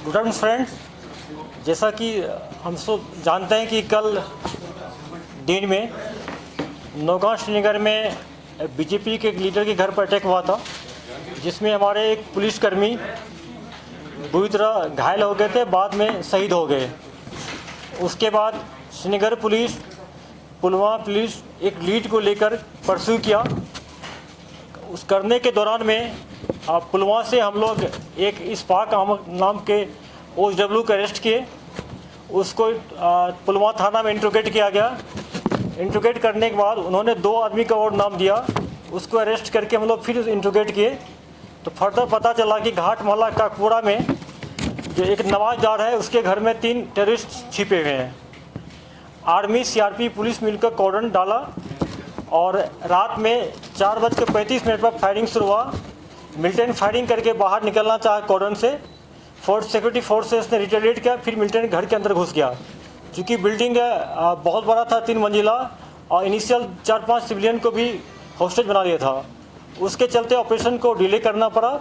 Good afternoon friends, जैसा कि हम सब जानते हैं कि कल दिन में नौगांव श्रीनगर में बीजेपी के एक लीडर के घर पर अटैक हुआ था, जिसमें हमारे एक पुलिसकर्मी बुरी तरह घायल हो गए थे, बाद में शहीद हो गए। उसके बाद श्रीनगर पुलिस, पुलवामा पुलिस एक लीड को लेकर परस्यू किया। उस करने के दौरान में पुलवामा से हम लोग एक इस्फाक नाम के OW को अरेस्ट किए। उसको पुलवामा थाना में इंट्रोगेट किया गया। इंट्रोगेट करने के बाद उन्होंने 2 आदमी का और नाम दिया। उसको अरेस्ट करके हम लोग फिर इंट्रोगेट किए तो फर्दर पता चला कि घाट मोहल्ला काकपुरा में जो एक नवाजदार है, उसके घर में 3 टेररिस्ट छिपे हुए हैं। आर्मी, CRP, पुलिस मिलकर कॉर्डन डाला और रात में 4:35 पर फायरिंग शुरू हुआ। मिलिटेंट फायरिंग करके बाहर निकलना चाहा कॉर्डन से, सिक्योरिटी फोर्सेस ने रिटेलिएट किया। फिर मिलिटेंट घर के अंदर घुस गया। चूँकि बिल्डिंग बहुत बड़ा था, 3 मंजिला, और इनिशियल 4-5 सिविलियन को भी हॉस्टेज बना दिया था। उसके चलते ऑपरेशन को डिले करना पड़ा।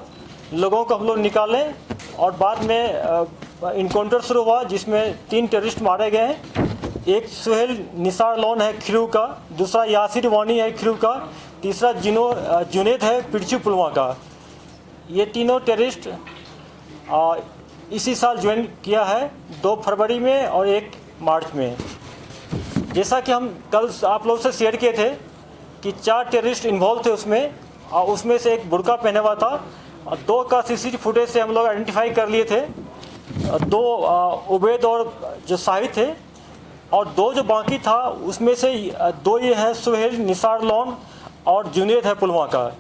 लोगों को हम लोग निकाले और बाद में इनकाउंटर शुरू हुआ, जिसमें 3 टेररिस्ट मारे गए हैं। एक सुहेल निसार लोन है खिरू का, दूसरा यासिर वानी है खिरू का, तीसरा जुनेद है पिरचू पुलवामा का। ये तीनों टेररिस्ट इसी साल ज्वाइन किया है, 2 फरवरी में और 1 मार्च में। जैसा कि हम कल आप लोग से शेयर किए थे कि 4 टेररिस्ट इन्वॉल्व थे उसमें, और उसमें से एक बुर्का पहने हुआ था। 2 का CCTV फुटेज से हम लोग आइडेंटिफाई कर लिए थे। 2 उबैद और जो शाहिद थे, और 2 जो बाकी था उसमें से 2 ये है सुहेल निसार लोन और जुनेद है पुलवामा का।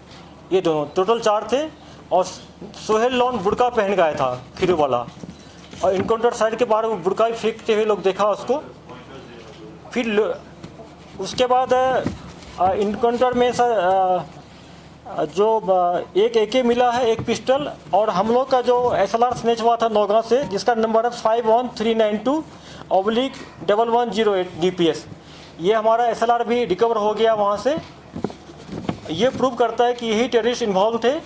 ये दोनों टोटल 4 थे। और सुहेल लोन बुर्का पहन गया था खिरू वाला, और इनकाउंटर साइड के बाहर बुर्का फेंकते हुए लोग देखा उसको। फिर उसके बाद इनकाउंटर में जो एक AK मिला है, एक पिस्टल, और हम लोग का जो SLR स्नेच हुआ था नौगांव से, जिसका नंबर है 51392/1108 DPS। ये हमारा SLR भी रिकवर हो गया वहाँ से। ये प्रूव करता है कि यही टेररिस्ट इन्वॉल्व थे।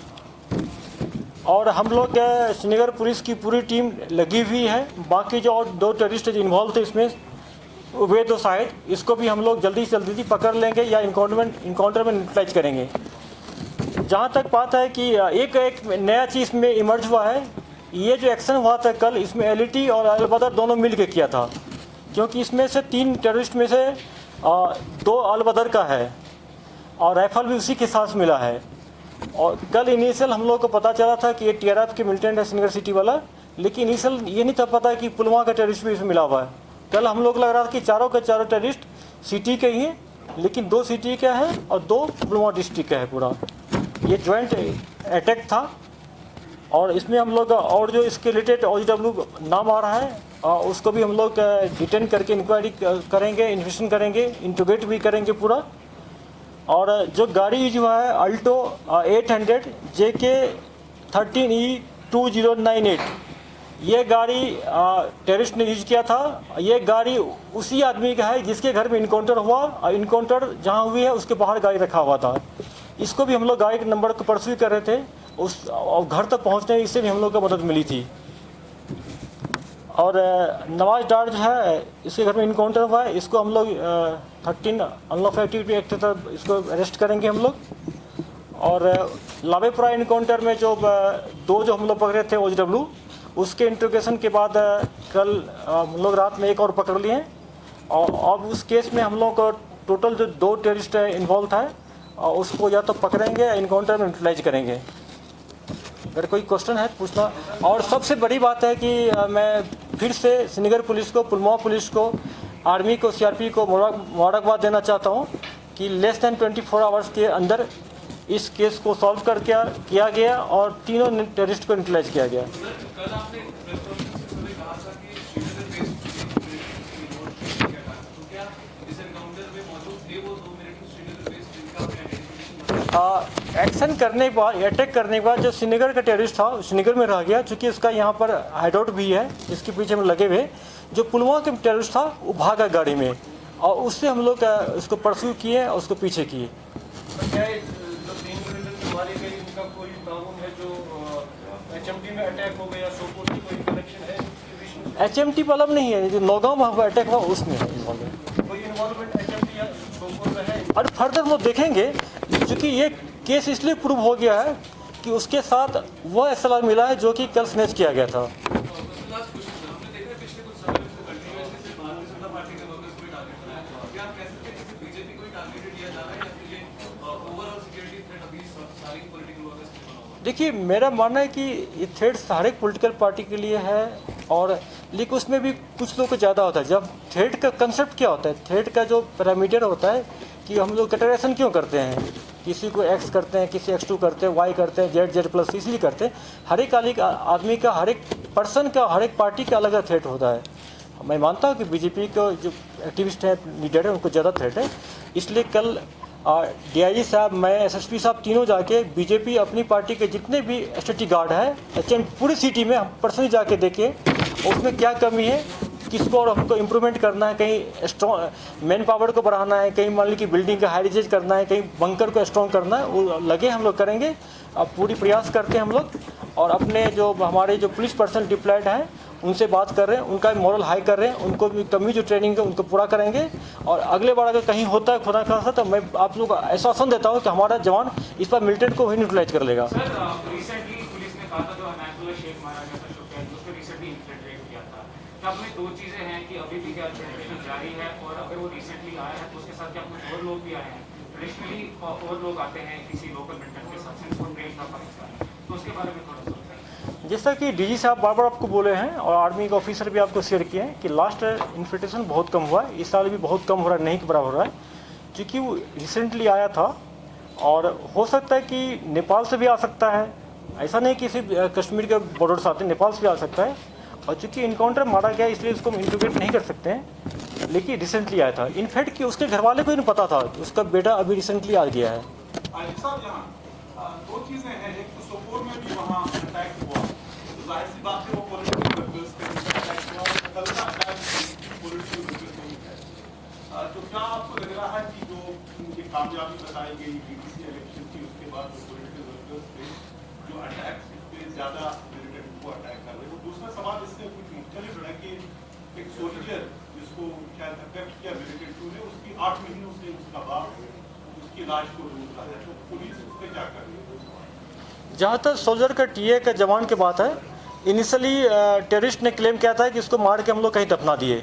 और हम लोग श्रीनगर पुलिस की पूरी टीम लगी हुई है। बाकी जो और 2 टेररिस्ट इन्वॉल्व थे इसमें, उबैद और शाहिद, इसको भी हम लोग जल्दी से जल्दी पकड़ लेंगे या इनकाउंटर में न्यूट्रलाइज करेंगे। जहाँ तक बात है कि एक नया चीज़ में इमर्ज हुआ है, ये जो एक्शन हुआ था कल, इसमें LET और अलबदर दोनों मिल के किया था। क्योंकि इसमें से 3 टेररिस्ट में से 2 अलबदर का है, और राइफल भी उसी के साथ मिला है। और कल इनिशियल हम लोग को पता चला था कि ये TRF के मिलिटेंट है श्रीनगर सिटी वाला, लेकिन इनिशियल ये नहीं था पता कि पुलवामा का टेररिस्ट भी इसमें मिला हुआ है। कल हम लोग लग रहा था कि चारों के चारों टेररिस्ट सिटी के ही हैं, लेकिन 2 सिटी का है और 2 पुलवामा डिस्ट्रिक्ट का है पूरा। ये ज्वाइंट अटैक था। और इसमें हम लोग और जो इसके रिलेटेड OW नाम आ रहा है, उसको भी हम लोग डिटेन करके इंक्वायरी करेंगे, इन्वेस्टिगेशन करेंगे, इंट्रोगेट भी करेंगे पूरा। और जो गाड़ी यूज हुआ है अल्टो 800 JK 13E2098, ये गाड़ी टेररिस्ट ने यूज किया था। ये गाड़ी उसी आदमी का है जिसके घर में इनकाउंटर हुआ, और इनकाउंटर जहाँ हुई है उसके बाहर गाड़ी रखा हुआ था। इसको भी हम लोग गाड़ी के नंबर को परस्यू कर रहे थे, उस घर तक पहुँचने इससे भी हम लोग को मदद मिली थी। और नवाज डार जो है, इसके घर में इनकाउंटर हुआ है, इसको हम लोग 13 अनलॉफुल एक्टिविटी एक्ट के तहत इसको अरेस्ट करेंगे हम लोग। और लावेपुरा इनकाउंटर में जो 2 जो हम लोग पकड़े थे OW, उसके इंट्रोगेशन के बाद कल हम लोग रात में 1 और पकड़ लिए हैं। और अब उस केस में हम लोग को टोटल जो 2 टेररिस्ट इन्वॉल्व था, उसको या तो पकड़ेंगे या इनकाउंटर में यूटिलाइज करेंगे। अगर कोई क्वेश्चन है पूछना। और सबसे बड़ी बात है कि मैं फिर से श्रीनगर पुलिस को, पुलवामा पुलिस को, आर्मी को, CRP को मुबारकबाद देना चाहता हूँ कि लेस दैन 24 आवर्स के अंदर इस केस को सॉल्व कर किया गया और तीनों टेररिस्ट को न्यूट्रलाइज किया गया। एक्शन करने के बाद, अटैक करने के बाद जो श्रीनगर का टेररिस्ट था श्रीनगर में रह गया, चूँकि उसका यहाँ पर हाइडआउट भी है जिसके पीछे हम लगे हुए। जो पुलवामा के टेररिस्ट था वो भागा गाड़ी में, और उससे हम लोग उसको परस्यू किए और उसको पीछे किए। HMD में अटैक हो गया, सोपोर की कोई कनेक्शन है? HMT वाला नहीं है, जो नौगांव में अटैक हुआ उसमें है और फर्दर हम लोग देखेंगे, क्योंकि ये केस इसलिए प्रूव हो गया है कि उसके साथ वह SLR मिला है जो कि कल स्नैच किया गया था। देखिए, मेरा मानना है कि ये थ्रेड हर एक पॉलिटिकल पार्टी के लिए है, और लेकिन उसमें भी कुछ लोग को ज़्यादा होता है। जब थ्रेड का कंसेप्ट क्या होता है, थ्रेड का जो पैरामीटर होता है कि हम लोग कैटेगराइजेशन क्यों करते हैं, किसी को X करते हैं, किसी X2 करते हैं, Y करते हैं, Z+, इसलिए करते हैं। हर एक आदमी का, हर एक पर्सन का, हर एक पार्टी का अलग अलग थ्रेट होता है। मैं मानता हूँ कि BJP को जो एक्टिविस्ट हैं, लीडर हैं, उनको ज़्यादा थ्रेट है। इसलिए कल DIG साहब, मैं SSP साहब, तीनों जाके BJP अपनी पार्टी के जितने भी STT गार्ड है पूरी सिटी में हम पर्सनली जाके देखे उसमें क्या कमी है, किसको और हमको इम्प्रूवमेंट करना है, कहीं स्ट्रॉन्ग मैन पावर को बढ़ाना है, कहीं मान ली कि बिल्डिंग का हाइरिजेज करना है, कहीं बंकर को स्ट्रॉन्ग करना है, वो लगे हम लोग करेंगे। अब पूरी प्रयास करते हैं हम लोग, और अपने जो हमारे जो पुलिस पर्सन डिप्लॉयड हैं उनसे बात कर रहे हैं, उनका मॉरल हाई कर रहे हैं, उनको भी कमी जो ट्रेनिंग है उनको पूरा करेंगे। और अगले बार अगर कहीं होता है खुदा खासा, तो मैं आप लोग को आश्वासन देता हूँ कि हमारा जवान इस पर मिलिटेंट को ही न्यूट्रलाइज कर लेगा। में दो चीजें हैं कि अभी भी क्या ट्रेडिशन जारी है, और अगर वो रिसेंटली आया है तो उसके साथ क्या कुछ और लोग भी आए हैं? ट्रेडिशनली और लोग आते हैं किसी लोकल मिलिटेंट के साथ, सिंस वो ट्रेन था पाकिस्तान, तो उसके बारे में थोड़ा सा। जैसा कि DG साहब बार बार आपको बोले हैं और आर्मी के ऑफिसर भी आपको शेयर किए हैं कि लास्ट इन्फिल्ट्रेशन बहुत कम हुआ है, इस साल भी बहुत कम हो रहा है, नहीं के बराबर हो रहा है, क्योंकि वो रिसेंटली आया था। और हो सकता है कि नेपाल से भी आ सकता है, ऐसा नहीं कि सिर्फ कश्मीर के बॉर्डर से आते हैं, नेपाल से भी आ सकता है। और चूँकि इनकाउंटर मारा गया इसलिए उसको हम इंटीग्रेट नहीं कर सकते हैं, लेकिन रिसेंटली आया था। इनफैक्ट कि उसके घर वाले को ही नहीं पता था कि उसका बेटा अभी रिसेंटली आ गया है। दो चीज़ें हैं, एक तो सोपोर में भी वहाँ अटैक हुआ, तो जाहिर सी बात है वो पॉलिटिकल वर्कर्स पे अटैक हुआ, और कल का अटैक पॉलिटिकल वर्कर्स पे है। तो क्या आपको लग रहा है कि जो उनकी कामयाबी बताई गई BTC इलेक्शन की, उसके बाद जो पॉलिटिकल वर्कर्स पे जो अटैक पे ज़्यादा मिलिटेंट को अटैक कर रहे हैं? दूसरा सवाल इससे कुछ मुख्तलिफ है कि एक सोल्जर जिसको क्या अफेक्ट किया मिलिटेंट ने, उसकी 8 महीनों से उसका बाप उसकी लाश को ढूंढ रहा है, तो पुलिस उस पर क्या कर रही है? जहाँ तक सोल्जर का TA का जवान की बात है, इनिशियली टेररिस्ट ने क्लेम किया था कि इसको मार के हम लोग कहीं दफना दिए।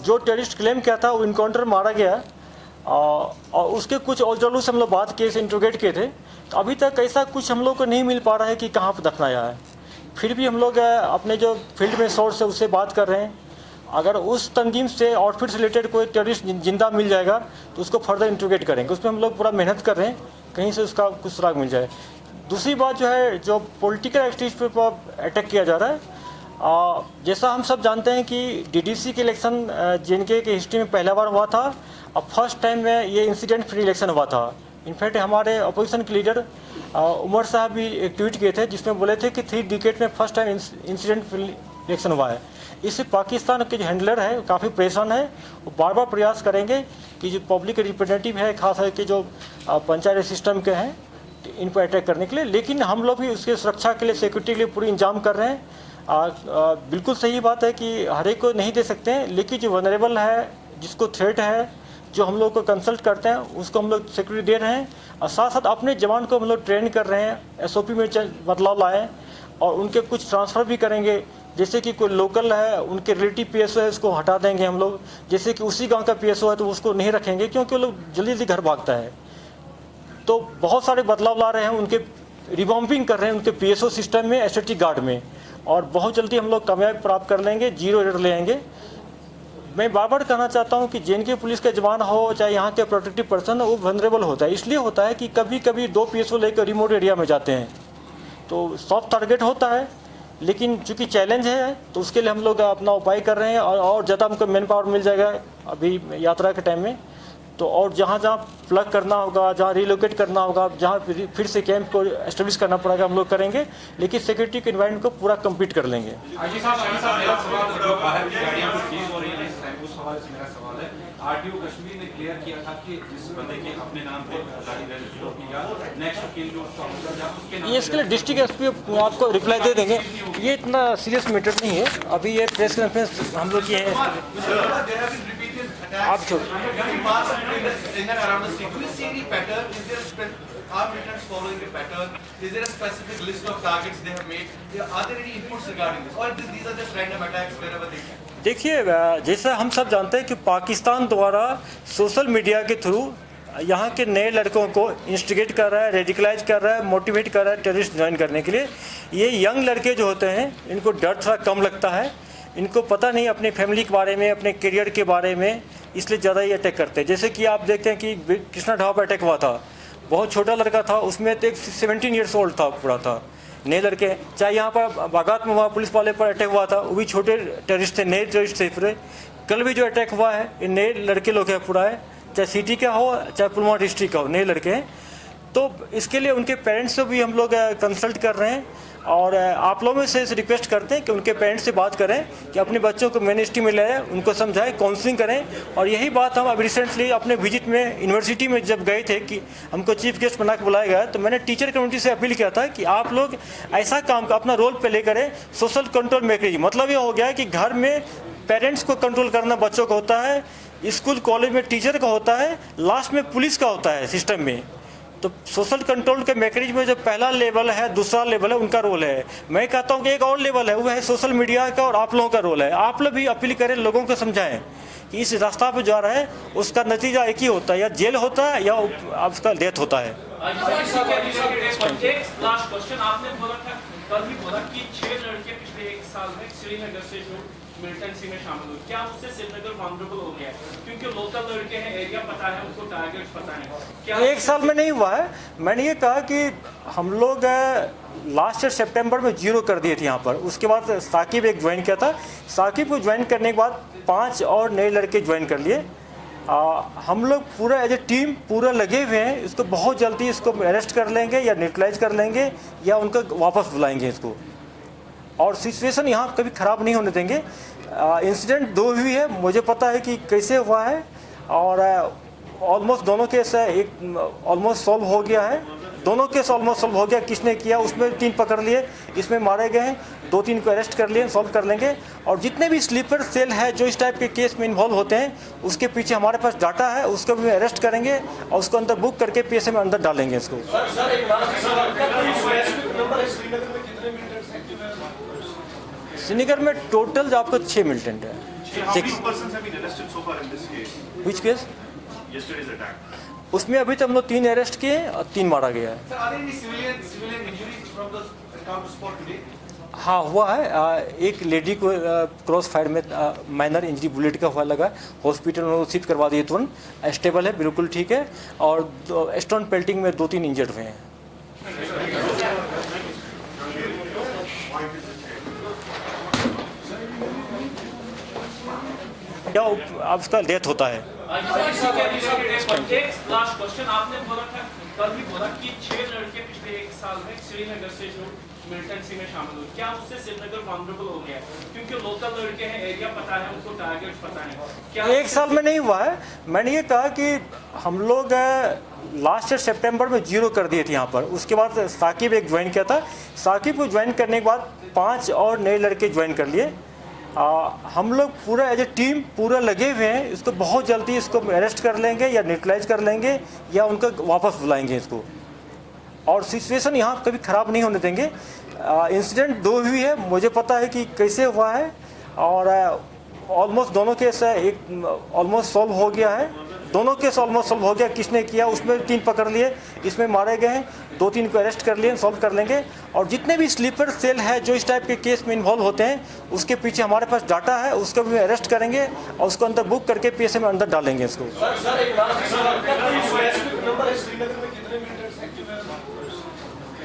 जो टेररिस्ट क्लेम किया था वो इनकाउंटर मारा गया, और उसके कुछ औजलू से हम लोग बात किए, इंट्रोगेट किए थे, तो अभी तक ऐसा कुछ हम लोग को नहीं मिल पा रहा है कि कहाँ पर दफनाया है। फिर भी हम लोग अपने जो फील्ड में सोर्स है उससे बात कर रहे हैं। अगर उस तंजीम से आउटफिट से रिलेटेड कोई टेररिस्ट जिंदा मिल जाएगा तो उसको फर्दर इंट्रोगेट करेंगे, उसमें हम लोग पूरा मेहनत कर रहे हैं, कहीं से उसका कुछ सुराग मिल जाए। दूसरी बात जो है, जो पॉलिटिकल एक्टिविस्ट पर अटैक किया जा रहा है, जैसा हम सब जानते हैं कि DDC के इलेक्शन JNK के हिस्ट्री में पहला बार हुआ था, और फर्स्ट टाइम में ये इंसिडेंट फ्री इलेक्शन हुआ था। इनफैक्ट हमारे अपोजिशन के लीडर उमर साहब भी एक ट्वीट किए थे जिसमें बोले थे कि 3 डिकेड में first time incident free election हुआ है। इससे पाकिस्तान के जो हैंडलर है काफ़ी परेशान है, वो बार बार प्रयास करेंगे कि जो पब्लिक रिप्रेजेंटेटिव है, खास करके जो पंचायत सिस्टम के हैं, इन पर अटैक करने के लिए। लेकिन हम लोग भी उसके सुरक्षा के लिए, सिक्योरिटी के लिए पूरी इंतजाम कर रहे हैं। बिल्कुल सही बात है कि हर एक को नहीं दे सकते हैं, लेकिन जो वनरेबल है, जिसको थ्रेट है, जो हम लोग को कंसल्ट करते हैं, उसको हम लोग सिक्योरिटी दे रहे हैं, और साथ साथ अपने जवान को हम लोग ट्रेन कर रहे हैं, SOP में बदलाव लाएँ, और उनके कुछ ट्रांसफ़र भी करेंगे। जैसे कि कोई लोकल है, उनके रिलेटिव PSO है, उसको हटा देंगे हम लोग। जैसे कि उसी गांव का PSO है तो उसको नहीं रखेंगे, क्योंकि वो लोग जल्दी जल्दी घर भागता है। तो बहुत सारे बदलाव ला रहे हैं, उनके रिवॉम्पिंग कर रहे हैं उनके PSO सिस्टम में, STT गार्ड में, और बहुत जल्दी हम लोग कामयाबी प्राप्त कर लेंगे, 0 एरर ले आएंगे। मैं बार बार कहना चाहता हूं कि JNK पुलिस के जवान हो चाहे यहाँ के प्रोटेक्टिव पर्सन हो, वो वनरेबल होता है। इसलिए होता है कि कभी कभी 2 PSO लेकर रिमोट एरिया में जाते हैं तो सॉफ्ट टारगेट होता है, लेकिन चूँकि चैलेंज है तो उसके लिए हम लोग अपना उपाय कर रहे हैं, और ज़्यादा हमको मैन पावर मिल जाएगा अभी यात्रा के टाइम में। तो और जहाँ जहाँ प्लग करना होगा, जहाँ रिलोकेट करना होगा, जहाँ फिर से कैंप को एस्टेब्लिश करना पड़ेगा, हम लोग करेंगे, लेकिन सिक्योरिटी के इन्वायरमेंट को पूरा कंप्लीट कर लेंगे। मेरा सवाल है आरटीओ कश्मीर ने क्लियर किया था कि जिस बंदे के अपने नाम पे गाड़ी रजिस्टर होगी या नेक्स्ट किल जो उसका ऑफिसर या उसके नाम ये इसके लिए डिस्ट्रिक्ट एसपी आपको रिप्लाई दे देंगे। ये इतना सीरियस मैटर नहीं है। अभी ये प्रेस कॉन्फ्रेंस हम लोग की है। आप छोड़ Are militants following a pattern? Is there a specific list of targets they have made? Are there any inputs regarding this? Or these are just random attacks wherever they can? देखिए, जैसा हम सब जानते हैं कि पाकिस्तान द्वारा सोशल मीडिया के through यहाँ के नए लड़कों को इंस्टिगेट कर रहा है, रेडिकलाइज कर रहा है, मोटिवेट कर रहा है टेररिस्ट ज्वाइन करने के लिए। ये यंग लड़के जो होते हैं इनको डर थोड़ा कम लगता है, इनको पता नहीं अपनी फैमिली के बारे में, अपने करियर के बारे में, इसलिए ज़्यादा ये अटैक करते हैं। जैसे कि आप देखते हैं कि कृष्णा ढाबा पर अटैक हुआ था, बहुत छोटा लड़का था, उसमें तो एक 17 ईयर्स ओल्ड था पूरा था, नए लड़के। चाहे यहाँ पर बागात में वहाँ पुलिस वाले पर अटैक हुआ था, वो भी छोटे टेररिस्ट थे, नए टेररिस्ट थे पूरे। कल भी जो अटैक हुआ है ये नए लड़के लोग हैं पूरा है, चाहे सिटी का हो चाहे पुलवामा डिस्ट्रिक्ट का हो, नए लड़के हैं। तो इसके लिए उनके पेरेंट्स से भी हम लोग कंसल्ट कर रहे हैं और आप लोगों में से रिक्वेस्ट करते हैं कि उनके पेरेंट्स से बात करें कि अपने बच्चों को मेन स्ट्रीम में लाएं, उनको समझाएं, काउंसलिंग करें। और यही बात हम अभी रिसेंटली अपने विजिट में यूनिवर्सिटी में जब गए थे कि हमको चीफ गेस्ट बना के बुलाया गया, तो मैंने टीचर कम्युनिटी से अपील किया था कि आप लोग ऐसा काम का अपना रोल प्ले करें, सोशल कंट्रोल मैकेनिज्म। मतलब ये हो गया कि घर में पेरेंट्स को कंट्रोल करना बच्चों को होता है, स्कूल कॉलेज में टीचर का होता है, लास्ट में पुलिस का होता है सिस्टम में। तो सोशल कंट्रोल के मैकेनिज्म में जो पहला लेवल है, दूसरा लेवल है, उनका रोल है। मैं कहता हूँ कि एक और लेवल है, वो है सोशल मीडिया का, और आप लोगों का रोल है। आप लोग भी अपील करें, लोगों को समझाएं कि इस रास्ता पे जा रहा है, उसका नतीजा एक ही होता है, या जेल होता है या उसका डेथ होता है। लास्ट क्वेश्चन, आपने बोला था कल भी बोला कि 6 लड़के पिछले 1 साल में श्रीनगर से जो मिलिटेंसी में शामिल हुए, क्या उससे श्रीनगर वल्नरेबल हो गया? क्योंकि लोकल लड़के हैं, एरिया पता है उनको, टारगेट्स पता है। क्या 1 साल में नहीं हुआ है। मैंने ये कहा कि हम लोग लास्ट ईयर सितंबर में 0 कर दिए थे यहाँ पर। उसके बाद साकिब एक ज्वाइन किया था, साकिब को ज्वाइन करने के बाद 5 और नए लड़के ज्वाइन कर लिए। हम लोग पूरा एज ए टीम पूरा लगे हुए हैं, इसको बहुत जल्दी इसको अरेस्ट कर लेंगे या न्यूट्रलाइज कर लेंगे या उनको वापस बुलाएंगे इसको, और सिचुएशन यहाँ कभी ख़राब नहीं होने देंगे। इंसिडेंट 2 हुई है, मुझे पता है कि कैसे हुआ है, और ऑलमोस्ट दोनों केस एक ऑलमोस्ट सॉल्व हो गया है। दोनों केस ऑलमोस्ट सॉल्व हो गया। किसने किया उसमें 3 पकड़ लिए, इसमें मारे गए हैं, 2-3 को अरेस्ट कर लिए, सॉल्व कर लेंगे। और जितने भी स्लीपर सेल है जो इस टाइप के केस में इन्वॉल्व होते हैं, उसके पीछे हमारे पास डाटा है, उसको भी अरेस्ट करेंगे और उसको अंदर बुक करके PSA में अंदर डालेंगे इसको। श्रीनगर में टोटल आपको 6 मिलिटेंट है। 6 विच केस? उसमें अभी तो हम लोग 3 अरेस्ट किए और 3 मारा गया है। हाँ हुआ है, एक लेडी को क्रॉस फायर में माइनर इंजरी बुलेट का हुआ लगा, हॉस्पिटल में शिफ्ट करवा दिए तुरंत, स्टेबल है, बिल्कुल ठीक है। और स्टोन पेल्टिंग में 2-3 इंजर्ड हुए हैं। क्या अब उसका डेथ होता है। लास्ट क्वेश्चन, आपने बोला था कल भी बोला कि 6 लड़के पिछले 1 साल में श्रीनगर से जो मिलिटेंसी में शामिल हुए, क्या उससे श्रीनगर वल्नरेबल हो गया? क्योंकि लोकल लड़के हैं, एरिया पता है उनको, टारगेट्स पता है। क्या 1 साल में नहीं हुआ है। मैंने ये कहा कि हम लोग लास्ट ईयर सितंबर में 0 कर दिए थे यहाँ पर। उसके बाद साकिब एक ज्वाइन किया था, साकिब को ज्वाइन करने के बाद 5 और नए लड़के ज्वाइन कर लिए। हम लोग पूरा एज ए टीम पूरा लगे हुए हैं, इसको बहुत जल्दी इसको अरेस्ट कर लेंगे या न्यूट्रलाइज कर लेंगे या उनको वापस बुलाएंगे इसको, और सिचुएशन यहाँ कभी ख़राब नहीं होने देंगे। इंसिडेंट 2 हुई है, मुझे पता है कि कैसे हुआ है, और ऑलमोस्ट दोनों केस एक ऑलमोस्ट सॉल्व हो गया है। दोनों केस ऑलमोस्ट सॉल्व हो गया। किसने किया उसमें 3 पकड़ लिए, इसमें मारे गए हैं, 2-3 को अरेस्ट कर लिए, सॉल्व कर लेंगे। और जितने भी स्लीपर सेल है जो इस टाइप के केस में इन्वॉल्व होते हैं, उसके पीछे हमारे पास डाटा है, उसको भी अरेस्ट करेंगे और उसको अंदर बुक करके PSA में अंदर डालेंगे इसको।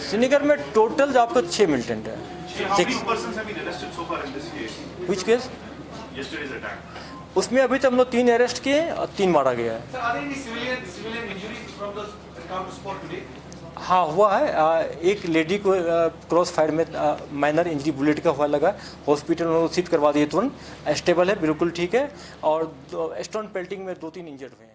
श्रीनगर में टोटल आपको 6 मिलिटेंट है। 6 विच केस? उसमें अभी तो हम लोग 3 अरेस्ट किए और 3 मारा गया है। हाँ हुआ है, एक लेडी को क्रॉस फायर में माइनर इंजरी बुलेट का हुआ लगा, हॉस्पिटल में शिफ्ट करवा दिए तुरंत, स्टेबल है, बिल्कुल ठीक है। और स्टोन पेल्टिंग में 2-3 इंजर्ड हुए हैं।